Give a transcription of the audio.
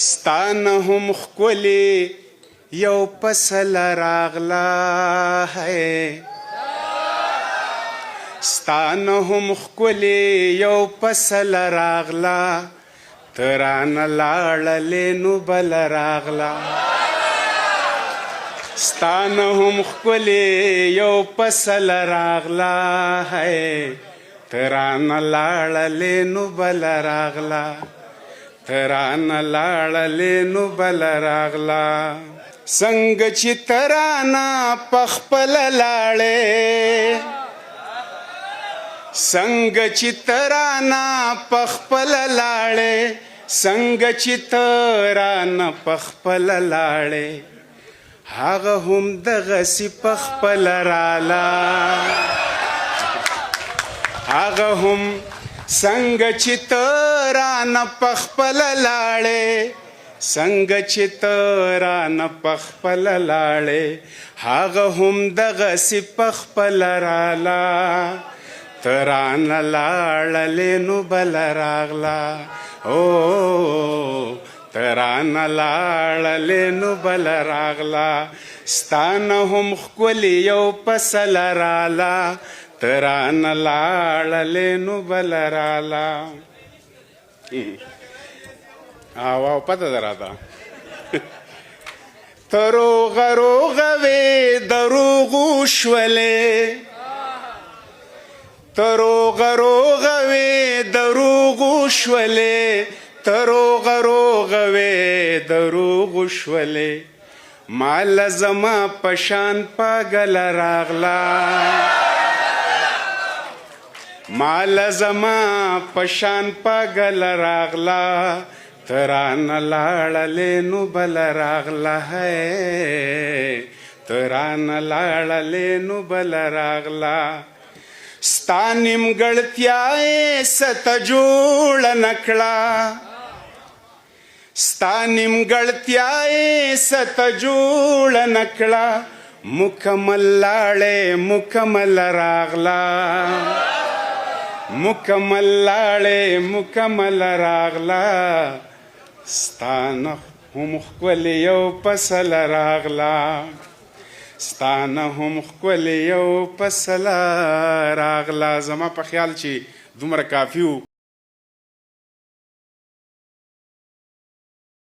ستانه هم ښکلې یو فصل راغلا ہے ستانه هم ښکلې یو فصل راغلا ته رانه لاړلې نو بل راغلا ستانه هم ښکلې یو فصل راغلا ہے ته رانه لاړلې نو بل راغلا ته رانه لاړلې نو بل راغلا څنګه چې ته رانه پخپله لاړې څنګه چې ته رانه پخپله لاړې څنګه چې ته رانه پخپله لاړې هغه هم دغسې پخپله راله هغه هم څنګه چې ته رانه پخپله لاړې څنګه چې ته رانه پخپله لاړې هغه هم دغسې پخپله راله ته رانه لاړلې نو بله راغله او ته رانه لاړلې نو بله راغله ستانه هم ښکلې یو فصل راله ته رانه لاړلې نو بله راله واو پته ده راته ته روغه روغه وې دروغو شولې ته روغه روغه وې دروغو شولې ته روغه روغه وې دروغو شولې ماله زما په شان پاګله راغله ماله زما په شان پاګله راغله ته رانه لاړلې نو بله راغله ہے ته رانه لاړلې نو بله راغله ستا نیمګړتیا یې څه ته جوړه نه کړه ستا نیمګړتیا یې څه ته جوړه نه کړه مکمل لاړې مکمل راغله مکمل لاړې مکمل راغله ستانه هم ښکلې یو فصل راغله ستانه هم ښکلې یو فصل راغله زما په خیال چې دومره کافي و